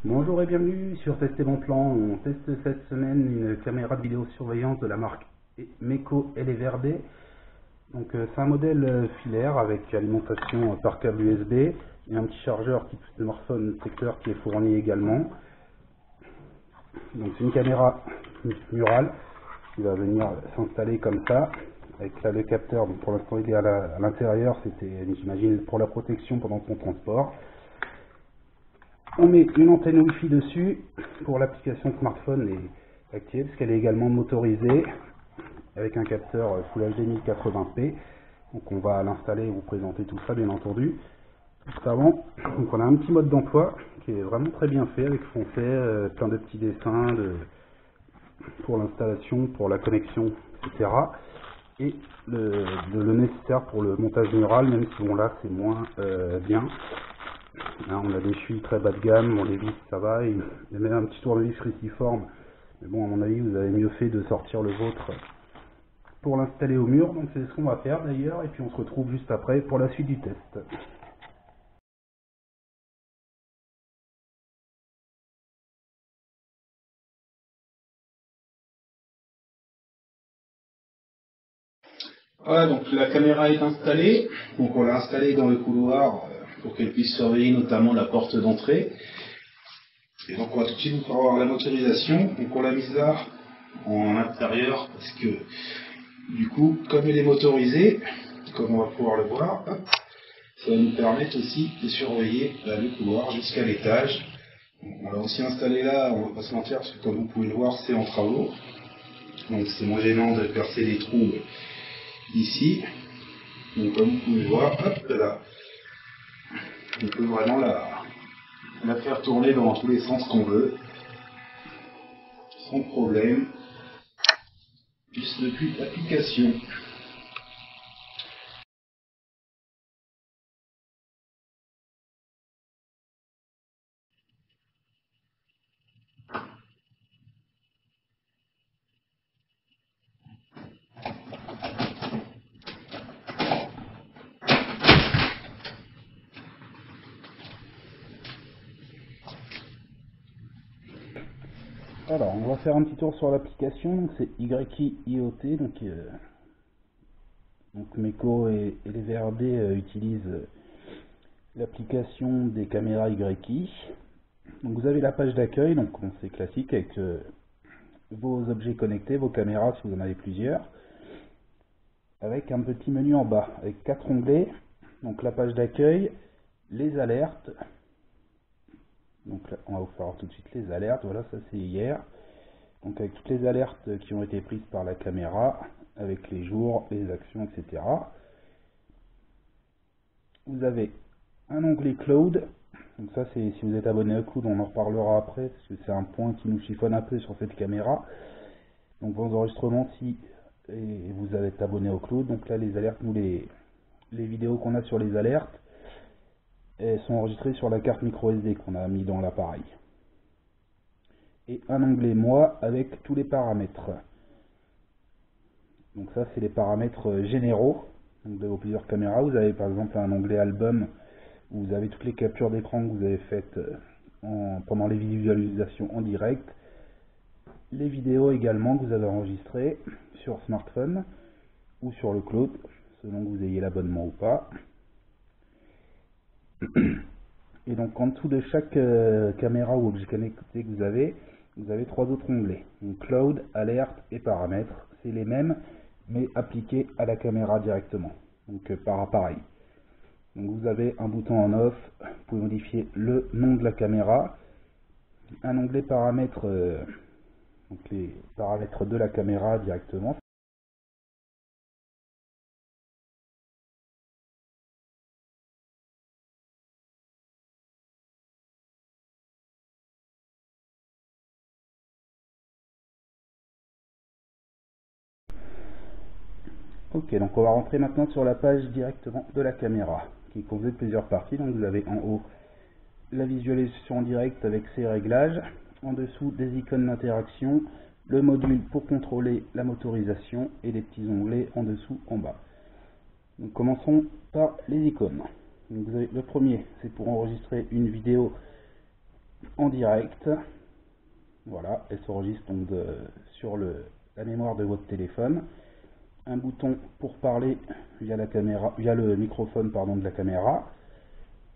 Bonjour et bienvenue sur Tester Bon Plan. On teste cette semaine une caméra de vidéosurveillance de la marque Meco LVRD. Donc c'est un modèle filaire avec alimentation par câble USB et un petit chargeur type smartphone secteur qui est fourni également. Donc c'est une caméra murale qui va venir s'installer comme ça avec là le capteur. Donc pour l'instant il est à l'intérieur, c'était j'imagine pour la protection pendant son transport. On met une antenne Wi-Fi dessus pour l'application smartphone est activée parce qu'elle est également motorisée avec un capteur Full HD 1080p. Donc on va l'installer et vous présenter tout ça bien entendu. Juste avant, donc on a un petit mode d'emploi qui est vraiment très bien fait avec foncé, plein de petits dessins pour l'installation, pour la connexion, etc. Et le nécessaire pour le montage mural, même si bon là c'est moins bien. Là, on a des chenilles très bas de gamme, bon, les vis ça va, il y a même un petit tournevis réciforme, mais bon à mon avis vous avez mieux fait de sortir le vôtre pour l'installer au mur, donc c'est ce qu'on va faire d'ailleurs, et puis on se retrouve juste après pour la suite du test. Voilà, donc la caméra est installée, donc on l'a installée dans le couloir pour qu'elle puisse surveiller notamment la porte d'entrée. Et donc on va tout de suite vous faire voir la motorisation, donc on l'a mise là en intérieur parce que du coup comme elle est motorisée, comme on va pouvoir le voir, hop, ça va nous permettre aussi de surveiller le couloir jusqu'à l'étage. On l'a aussi installé là, on va pas se mentir parce que comme vous pouvez le voir c'est en travaux, donc c'est moins gênant de percer les trous ici. Donc comme vous pouvez le voir, hop là, on peut vraiment la faire tourner dans tous les sens qu'on veut, sans problème, juste depuis l'application. Alors, on va faire un petit tour sur l'application. Donc c'est YI IoT. Donc Meco et les VRD utilisent l'application des caméras YI. Donc vous avez la page d'accueil. Donc c'est classique avec vos objets connectés, vos caméras si vous en avez plusieurs, avec un petit menu en bas avec 4 onglets. Donc la page d'accueil, les alertes. Donc là, on va vous faire tout de suite les alertes. Voilà, ça c'est hier. Donc avec toutes les alertes qui ont été prises par la caméra, avec les jours, les actions, etc. Vous avez un onglet Cloud. Donc ça c'est si vous êtes abonné à Cloud, on en reparlera après, parce que c'est un point qui nous chiffonne un peu sur cette caméra. Donc vos enregistrements, si et vous êtes abonné au Cloud, donc là les alertes, nous les vidéos qu'on a sur les alertes, elles sont enregistrées sur la carte micro SD qu'on a mis dans l'appareil. Et un onglet Moi avec tous les paramètres. Donc ça c'est les paramètres généraux donc de vos plusieurs caméras. Vous avez par exemple un onglet Album où vous avez toutes les captures d'écran que vous avez faites pendant les visualisations en direct. Les vidéos également que vous avez enregistrées sur smartphone ou sur le cloud, selon que vous ayez l'abonnement ou pas. Et donc en dessous de chaque caméra ou objet connecté que vous avez 3 autres onglets. Donc Cloud, Alerte et Paramètres. C'est les mêmes, mais appliqués à la caméra directement, donc par appareil. Donc vous avez un bouton en off, vous pouvez modifier le nom de la caméra, un onglet Paramètres, donc les paramètres de la caméra directement. Ok, donc on va rentrer maintenant sur la page directement de la caméra, qui est composée de plusieurs parties. Donc vous avez en haut la visualisation en direct avec ses réglages, en dessous des icônes d'interaction, le module pour contrôler la motorisation et les petits onglets en dessous, en bas. Donc commençons par les icônes. Donc vous avez le premier, c'est pour enregistrer une vidéo en direct. Voilà, elle s'enregistre donc sur la mémoire de votre téléphone. Un bouton pour parler via la caméra, via le microphone pardon, de la caméra.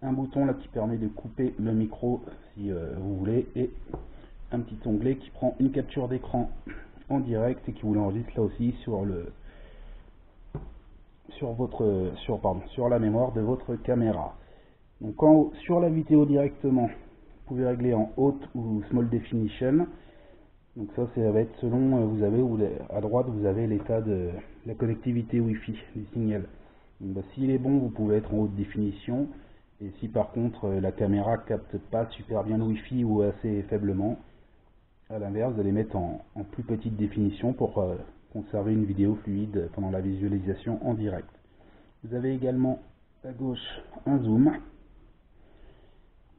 Un bouton là qui permet de couper le micro si vous voulez, et un petit onglet qui prend une capture d'écran en direct et qui vous l'enregistre là aussi sur la mémoire de votre caméra. Donc sur la vidéo directement, vous pouvez régler en haute ou small definition. Donc ça va être selon à droite vous avez l'état de la connectivité Wi-Fi du signal. Donc, s'il est bon, vous pouvez être en haute définition. Et si par contre la caméra capte pas super bien le Wi-Fi ou assez faiblement, à l'inverse, vous allez mettre en plus petite définition pour conserver une vidéo fluide pendant la visualisation en direct. Vous avez également à gauche un zoom,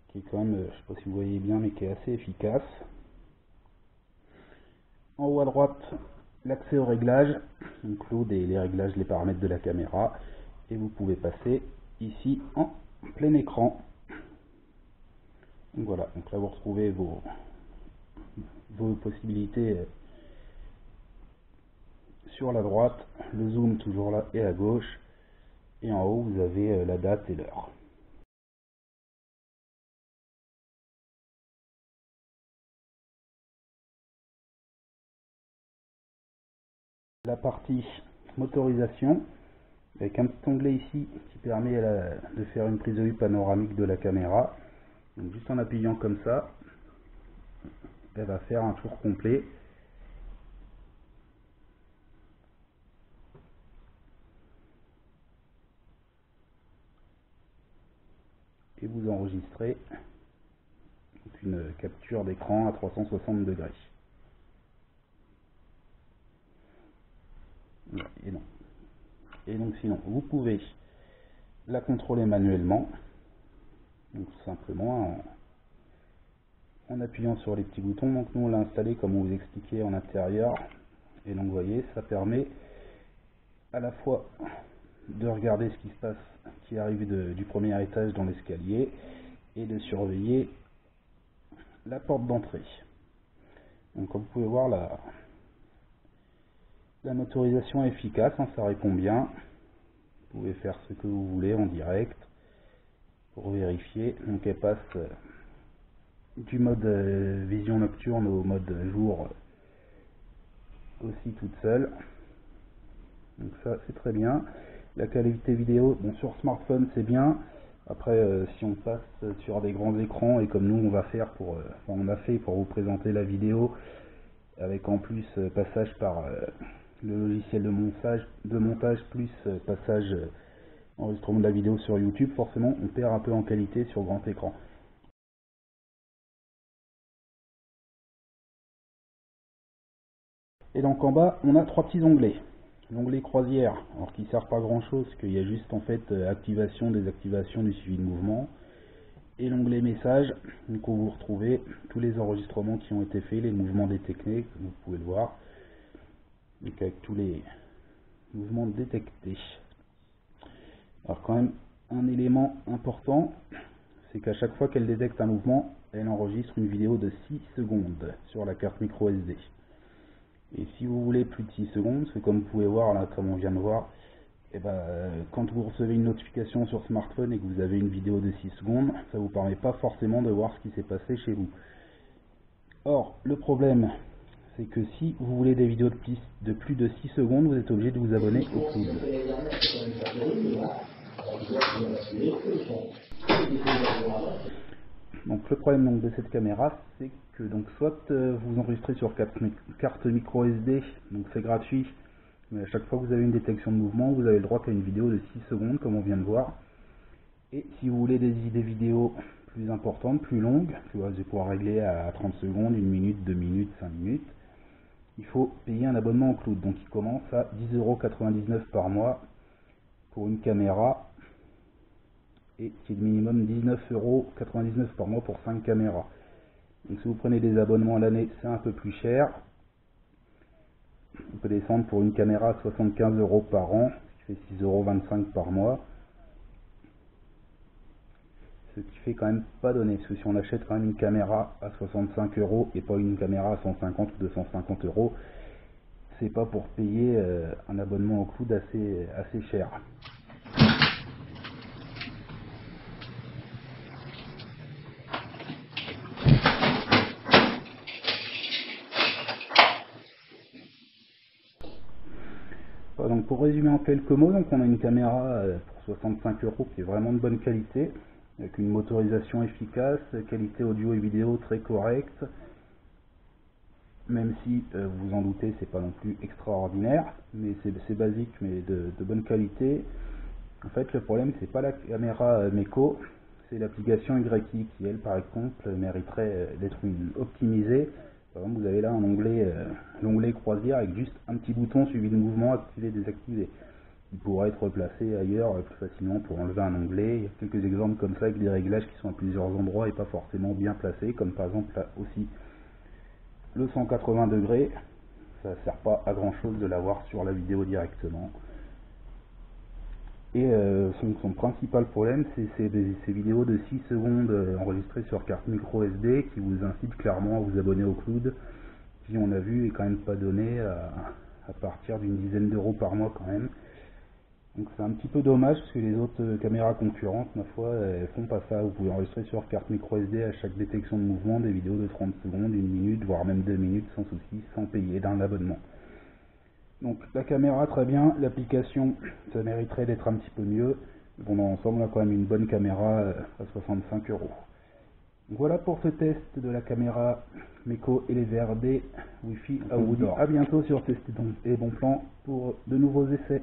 qui est quand même, je ne sais pas si vous voyez bien, mais qui est assez efficace. En haut à droite, l'accès aux réglages, include les réglages, les paramètres de la caméra, et vous pouvez passer ici en plein écran. Donc voilà, donc là vous retrouvez vos possibilités sur la droite, le zoom toujours là et à gauche, et en haut vous avez la date et l'heure. La partie motorisation, avec un petit onglet ici qui permet de faire une prise de vue panoramique de la caméra. Donc juste en appuyant comme ça, elle va faire un tour complet. Et vous enregistrez une capture d'écran à 360 degrés. Et donc sinon, vous pouvez la contrôler manuellement, donc tout simplement en appuyant sur les petits boutons. Donc nous on l'a installé comme on vous expliquait en intérieur, et donc vous voyez, ça permet à la fois de regarder ce qui se passe, qui arrive du premier étage dans l'escalier, et de surveiller la porte d'entrée. Donc comme vous pouvez voir, la motorisation est efficace, hein, ça répond bien. Vous pouvez faire ce que vous voulez en direct pour vérifier. Donc elle passe du mode vision nocturne au mode jour aussi toute seule. Donc ça c'est très bien. La qualité vidéo, bon, sur smartphone c'est bien. Après si on passe sur des grands écrans, et comme nous on va faire on a fait pour vous présenter la vidéo, avec en plus passage par le logiciel de montage plus passage enregistrement de la vidéo sur YouTube, forcément on perd un peu en qualité sur grand écran. Et donc en bas on a trois petits onglets. L'onglet croisière, alors qui ne sert pas à grand chose, qu'il y a juste en fait activation, désactivation du suivi de mouvement. Et l'onglet message, donc où vous retrouvez tous les enregistrements qui ont été faits, les mouvements détectés, comme vous pouvez le voir, donc avec tous les mouvements détectés. Alors quand même, un élément important, c'est qu'à chaque fois qu'elle détecte un mouvement, elle enregistre une vidéo de 6 secondes sur la carte micro SD. Et si vous voulez plus de 6 secondes, c'est comme vous pouvez voir là, comme on vient de voir, et quand vous recevez une notification sur smartphone et que vous avez une vidéo de 6 secondes, ça ne vous permet pas forcément de voir ce qui s'est passé chez vous. Or, le problème, c'est que si vous voulez des vidéos de plus de 6 secondes, vous êtes obligé de vous abonner au Cloud. Donc le problème donc, de cette caméra, c'est que soit vous enregistrez sur carte micro SD, donc c'est gratuit, mais à chaque fois que vous avez une détection de mouvement, vous avez le droit qu'à une vidéo de 6 secondes, comme on vient de voir. Et si vous voulez des vidéos plus importantes, plus longues, vous allez pouvoir régler à 30 secondes, 1 minute, 2 minutes, 5 minutes, il faut payer un abonnement au Cloud. Donc il commence à 10,99 € par mois pour une caméra, et qui est le minimum 19,99 € par mois pour 5 caméras. Donc si vous prenez des abonnements à l'année, c'est un peu plus cher. On peut descendre pour une caméra à 75 € par an, ce qui fait 6,25 € par mois. ce qui fait quand même pas donné, parce que si on achète quand même une caméra à 65 € et pas une caméra à 150 ou 250 €, c'est pas pour payer un abonnement au cloud assez cher. Donc pour résumer en quelques mots, donc on a une caméra pour 65 € qui est vraiment de bonne qualité, avec une motorisation efficace, qualité audio et vidéo très correcte, même si vous vous en doutez, c'est pas non plus extraordinaire, mais c'est basique mais de bonne qualité. En fait, le problème c'est pas la caméra Meco, c'est l'application YI qui elle par exemple mériterait d'être optimisée. Par exemple, vous avez là un onglet, l'onglet croisière avec juste un petit bouton suivi de mouvement activé, désactivé. Il pourrait être placé ailleurs plus facilement pour enlever un onglet. Il y a quelques exemples comme ça avec des réglages qui sont à plusieurs endroits et pas forcément bien placés, comme par exemple là aussi le 180 degrés. Ça ne sert pas à grand chose de l'avoir sur la vidéo directement. Et son principal problème, c'est ces vidéos de 6 secondes enregistrées sur carte micro SD qui vous incitent clairement à vous abonner au cloud, qui on a vu est quand même pas donné à partir d'une dizaine d'euros par mois quand même. Donc c'est un petit peu dommage parce que les autres caméras concurrentes, ma foi, elles font pas ça. Vous pouvez enregistrer sur carte micro SD à chaque détection de mouvement des vidéos de 30 secondes, 1 minute, voire même 2 minutes sans souci, sans payer d'un abonnement. Donc la caméra très bien, l'application ça mériterait d'être un petit peu mieux. Bon, dans l'ensemble on a quand même une bonne caméra à 65 €. Donc voilà pour ce test de la caméra Meco LVRD Wi-Fi outdoor. A bientôt sur Test et Bon Plan pour de nouveaux essais.